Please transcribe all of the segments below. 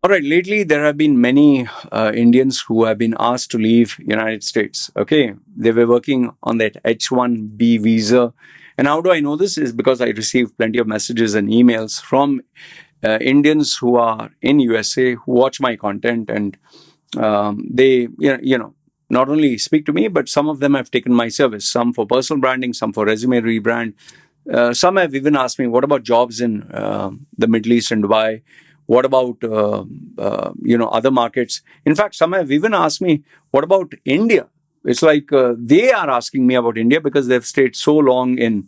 All right, lately there have been many Indians who have been asked to leave United States. Okay, they were working on that H1B visa. And how do I know this? Is because I received plenty of messages and emails from Indians who are in USA who watch my content, and they not only speak to me, but some of them have taken my service, some for personal branding, some for resume rebrand. Some have even asked me, what about jobs in the Middle East and Dubai? What about other markets? In fact, some have even asked me, what about India? It's like they are asking me about India because they've stayed so long in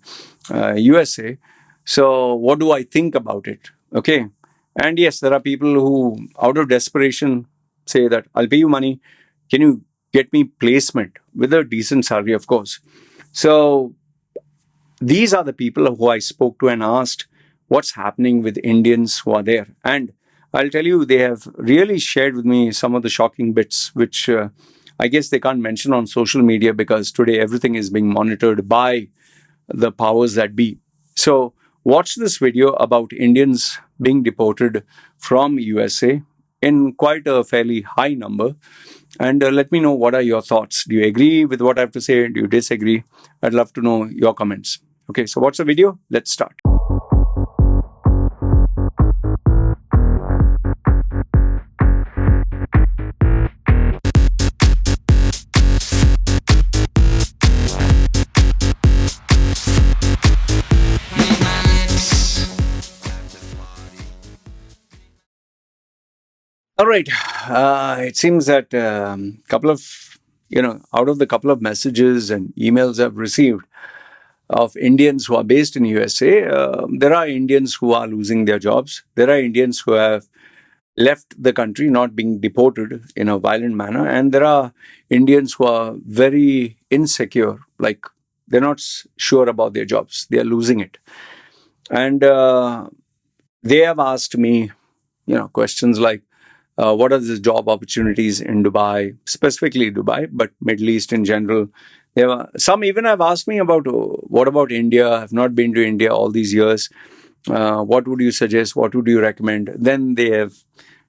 USA. So what do I think about it? Okay. And yes, there are people who, out of desperation, say that I'll pay you money. Can you get me placement with a decent salary, of course? So these are the people who I spoke to and asked what's happening with Indians who are there. And I'll tell you, they have really shared with me some of the shocking bits, which I guess they can't mention on social media because today everything is being monitored by the powers that be. So, watch this video about Indians being deported from USA in quite a fairly high number. And let me know, what are your thoughts? Do you agree with what I have to say? Do you disagree? I'd love to know your comments. Okay, so watch the video. Let's start. All right. It seems that couple of out of the couple of messages and emails I've received of Indians who are based in USA, there are Indians who are losing their jobs. There are Indians who have left the country, not being deported in a violent manner, and there are Indians who are very insecure, like they're not sure about their jobs. They are losing it, and they have asked me, questions like, what are the job opportunities in Dubai, specifically Dubai, but Middle East in general. Some even have asked me about, what about India? I've not been to India all these years. What would you suggest? What would you recommend? Then they have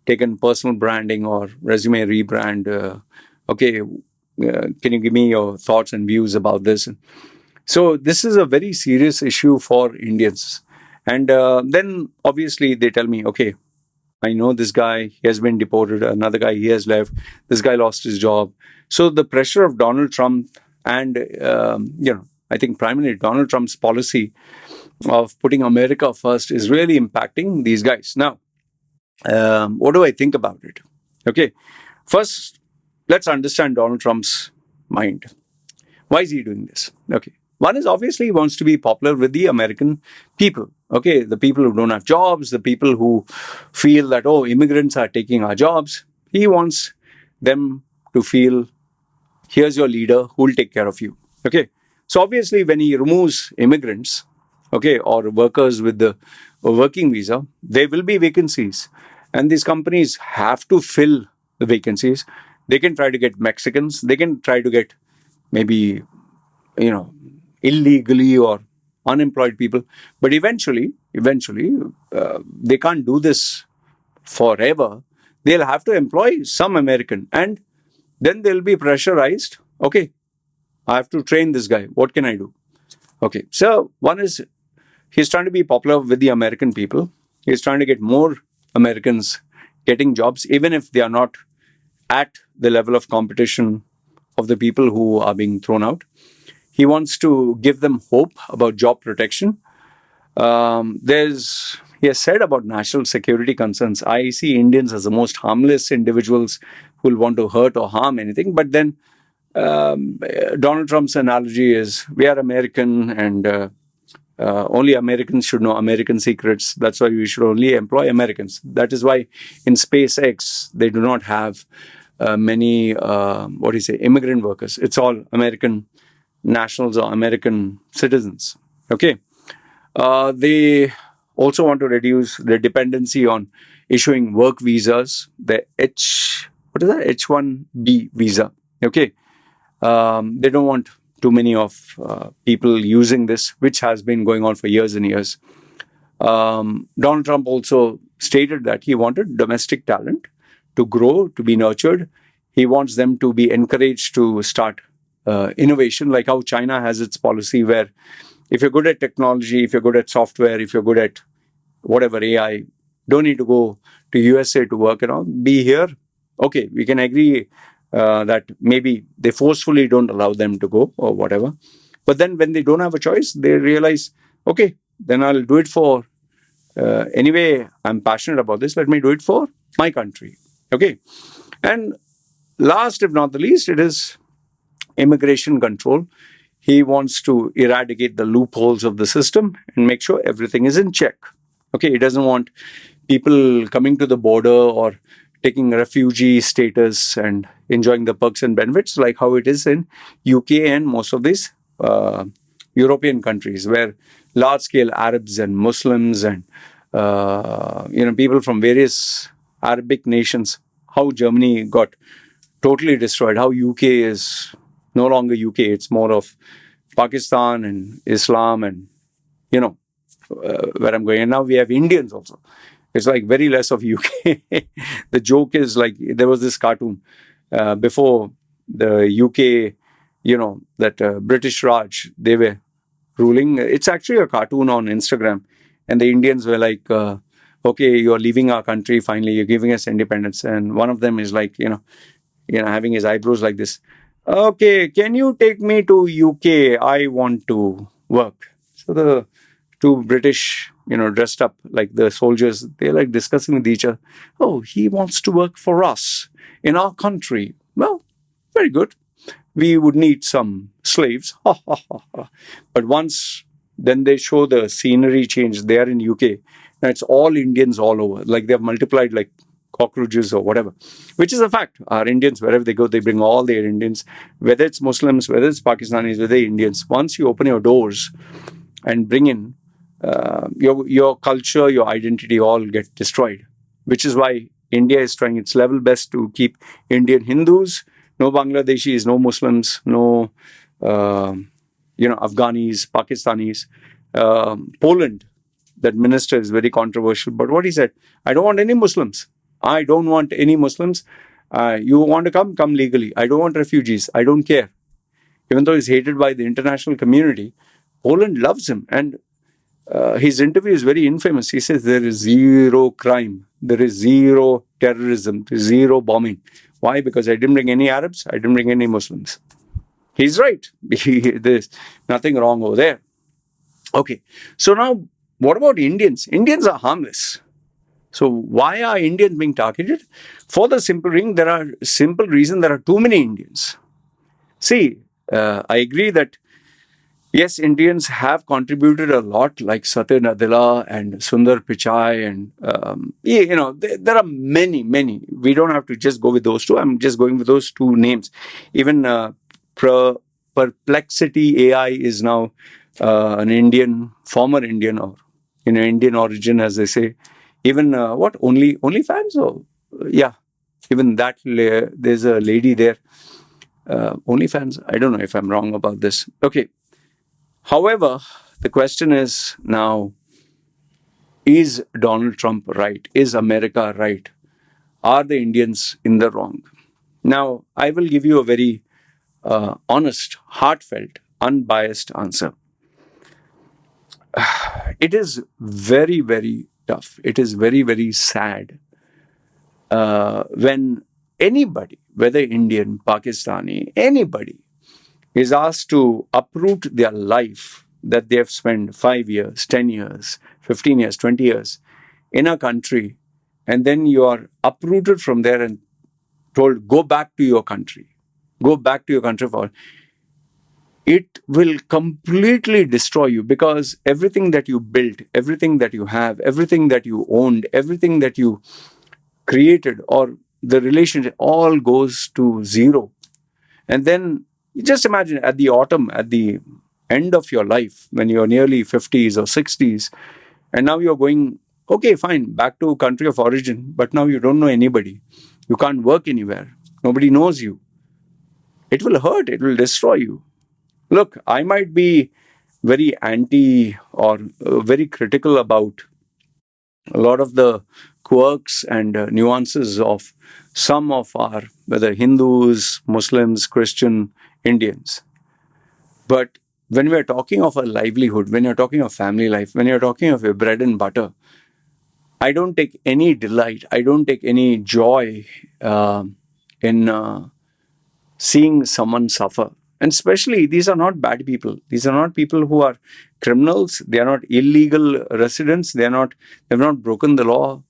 taken personal branding or resume rebrand. Okay, can you give me your thoughts and views about this? So this is a very serious issue for Indians. And then obviously they tell me, okay, I know this guy, he has been deported. Another guy, he has left. This guy lost his job. So the pressure of Donald Trump and, I think primarily Donald Trump's policy of putting America first is really impacting these guys. Now, what do I think about it? Okay, first, let's understand Donald Trump's mind. Why is he doing this? Okay. One is obviously he wants to be popular with the American people. Okay. The people who don't have jobs, the people who feel that, oh, immigrants are taking our jobs. He wants them to feel, here's your leader who will take care of you. Okay. So obviously, when he removes immigrants, okay, or workers with the working visa, there will be vacancies. And these companies have to fill the vacancies. They can try to get Mexicans, they can try to get maybe illegally or unemployed people, but eventually they can't do this forever. They'll have to employ some American, and then they'll be pressurized. Okay, I have to train this guy, what can I do? Okay, so one is, he's trying to be popular with the American people. He's trying to get more Americans getting jobs, even if they are not at the level of competition of the people who are being thrown out. He wants to give them hope about job protection. He has said about national security concerns. I see Indians as the most harmless individuals who will want to hurt or harm anything. But then Donald Trump's analogy is, we are American, and only Americans should know American secrets. That's why we should only employ Americans. That is why in SpaceX they do not have many immigrant workers. It's all American nationals or American citizens. Okay. They also want to reduce their dependency on issuing work visas, the H1B visa. Okay. They don't want too many of people using this, which has been going on for years and years. Donald Trump also stated that he wanted domestic talent to grow, to be nurtured. He wants them to be encouraged to start innovation, like how China has its policy where if you're good at technology, if you're good at software, if you're good at whatever AI, don't need to go to USA to work and all. Be here. Okay, we can agree that maybe they forcefully don't allow them to go or whatever. But then when they don't have a choice, they realize, okay, then I'll do it for anyway, I'm passionate about this. Let me do it for my country. Okay. And last, if not the least, it is immigration control. He wants to eradicate the loopholes of the system and make sure everything is in check. Okay. He doesn't want people coming to the border or taking refugee status and enjoying the perks and benefits like how it is in UK and most of these European countries where large-scale Arabs and Muslims and people from various Arabic nations, how Germany got totally destroyed, how UK is no longer UK, it's more of Pakistan and Islam and, where I'm going. And now we have Indians also. It's like very less of UK. The joke is like there was this cartoon before the UK, that British Raj, they were ruling. It's actually a cartoon on Instagram. And the Indians were like, okay, you're leaving our country. Finally, you're giving us independence. And one of them is like, having his eyebrows like this. Okay, can you take me to UK? I want to work. So the two British, dressed up like the soldiers, they're like discussing with each other. Oh, he wants to work for us in our country. Well, very good. We would need some slaves. But once then they show the scenery change there in UK. Now it's all Indians all over. Like they've multiplied like cockroaches or whatever, which is a fact. Our Indians, wherever they go, they bring all their Indians, whether it's Muslims, whether it's Pakistanis, whether Indians. Once you open your doors and bring in your culture, your identity all get destroyed, which is why India is trying its level best to keep Indian Hindus, no Bangladeshis, no Muslims, no Afghanis, Pakistanis. Poland, that minister is very controversial, but what he said, I don't want any Muslims. I don't want any Muslims. You want to come legally. I don't want refugees. I don't care. Even though he's hated by the international community, Poland loves him. And his interview is very infamous. He says there is zero crime. There is zero terrorism. There is zero bombing. Why? Because I didn't bring any Arabs. I didn't bring any Muslims. He's right. There's nothing wrong over there. Okay. So now, what about Indians? Indians are harmless. So why are Indians being targeted? For the simple reason, there are too many Indians. See, I agree that yes, Indians have contributed a lot, like Satya Nadella and Sundar Pichai, and there are many. We don't have to just go with those two. I'm just going with those two names. Even Perplexity AI is now an Indian, former Indian, or Indian origin, as they say. Even OnlyFans? Oh, yeah. Even that, there's a lady there. OnlyFans, I don't know if I'm wrong about this. Okay. However, the question is now, is Donald Trump right? Is America right? Are the Indians in the wrong? Now, I will give you a very honest, heartfelt, unbiased answer. It is very, very tough. It is very, very sad when anybody, whether Indian, Pakistani, anybody, is asked to uproot their life that they have spent 5 years, 10 years, 15 years, 20 years in a country, and then you are uprooted from there and told, go back to your country. Go back to your country for it will completely destroy you, because everything that you built, everything that you have, everything that you owned, everything that you created, or the relationship, all goes to zero. And then you just imagine at the end of your life, when you're nearly 50s or 60s, and now you're going, okay, fine, back to country of origin, but now you don't know anybody. You can't work anywhere. Nobody knows you. It will hurt. It will destroy you. Look, I might be very anti or very critical about a lot of the quirks and nuances of some of our, whether Hindus, Muslims, Christian, Indians. But when we are talking of a livelihood, when you're talking of family life, when you're talking of your bread and butter, I don't take any delight, I don't take any joy in seeing someone suffer. And especially, these are not bad people. These are not people who are criminals. They are not illegal residents. They've not broken the law.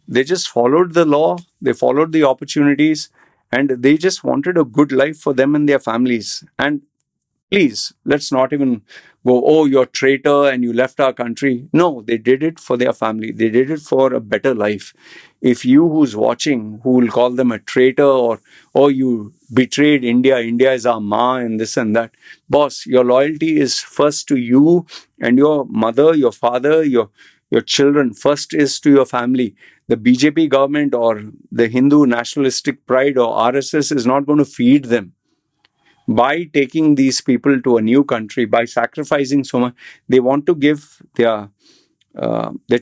They just followed the law. They followed the opportunities, and they just wanted a good life for them and their families. And please, let's not even go, oh, you're a traitor and you left our country. No, they did it for their family. They did it for a better life. If you who's watching, who will call them a traitor, or oh, you betrayed India, India is our ma and this and that. Boss, your loyalty is first to you and your mother, your father, your children. First is to your family. The BJP government or the Hindu nationalistic pride or RSS is not going to feed them by taking these people to a new country, by sacrificing so much. They want to give their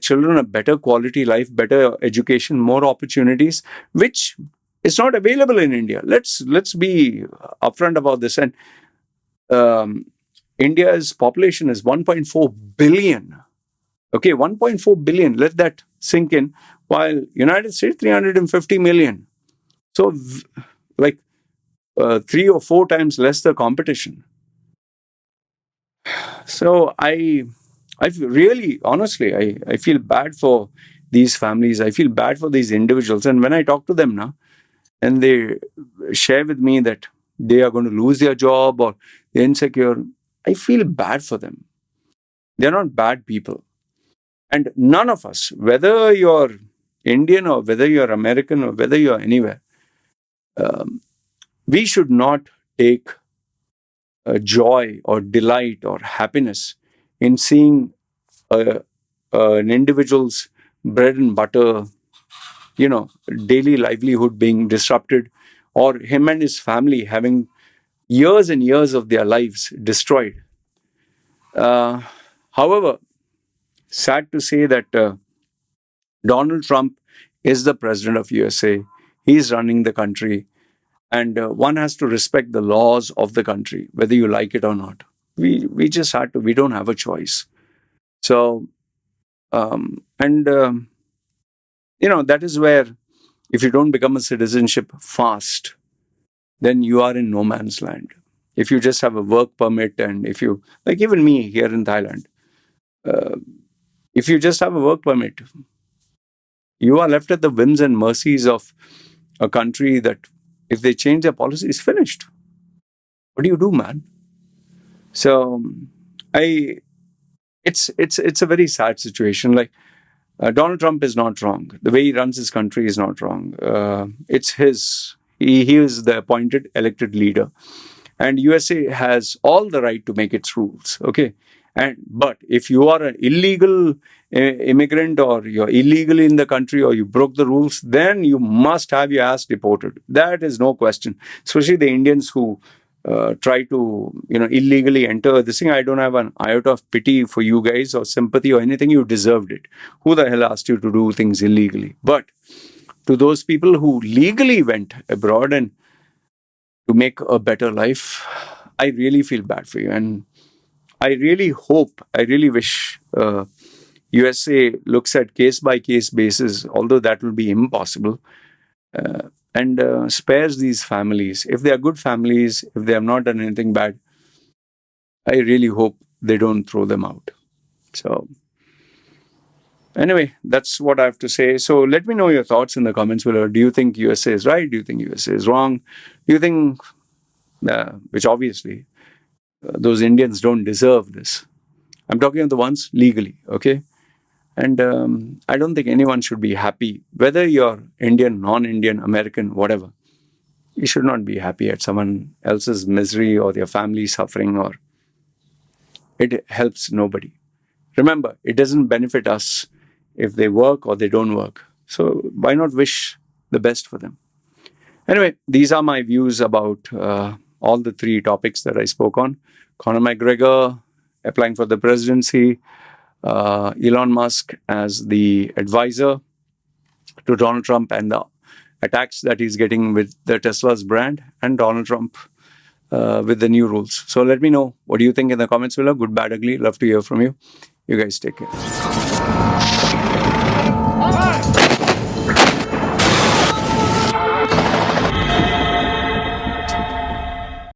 children a better quality life, better education, more opportunities, which is not available in India. Let's be upfront about this. And um, India's population is 1.4 billion. Okay, 1.4 billion. Let that sink in. While United States 350 million. So, like 3 or 4 times less the competition. So I really, honestly, I feel bad for these families. I feel bad for these individuals. And when I talk to them now, and they share with me that they are going to lose their job or they're insecure, I feel bad for them. They're not bad people. And none of us, whether you're Indian or whether you're American or whether you're anywhere, we should not take joy or delight or happiness in seeing an individual's bread and butter, daily livelihood being disrupted, or him and his family having years and years of their lives destroyed. Uh, However, sad to say that Donald Trump is the president of USA. He's running the country, and one has to respect the laws of the country, whether you like it or not. We just had to. We don't have a choice. So, and that is where, if you don't become a citizenship fast, then you are in no man's land. If you just have a work permit, and if you, like even me here in Thailand, uh, if you just have a work permit, you are left at the whims and mercies of a country that, if they change their policy, is finished. What do you do, man? So, I it's a very sad situation. Like, Donald Trump is not wrong. The way he runs his country is not wrong. It's his. He is the appointed, elected leader, and USA has all the right to make its rules. Okay, but if you are an illegal immigrant, or you're illegally in the country, or you broke the rules, then you must have your ass deported. That is no question. Especially the Indians who try to illegally enter this thing. I don't have an iota of pity for you guys or sympathy or anything. You deserved it. Who the hell asked you to do things illegally? But to those people who legally went abroad and to make a better life, I really feel bad for you. And I really hope, I really wish USA looks at case by case basis, although that will be impossible, and spares these families. If they are good families, if they have not done anything bad, I really hope they don't throw them out. So, anyway, that's what I have to say. So, let me know your thoughts in the comments below. Do you think USA is right? Do you think USA is wrong? Do you think, which obviously, those Indians don't deserve this? I'm talking of the ones legally, okay? And I don't think anyone should be happy, whether you're Indian, non Indian, American, whatever. You should not be happy at someone else's misery or their family suffering, or it helps nobody. Remember, it doesn't benefit us if they work or they don't work. So why not wish the best for them? Anyway, these are my views about all the three topics that I spoke on. Conor McGregor applying for the presidency, Elon Musk as the advisor to Donald Trump and the attacks that he's getting with the Tesla's brand and Donald Trump with the new rules. So let me know what do you think in the comments below. Good, bad, ugly. Love to hear from you. You guys take care.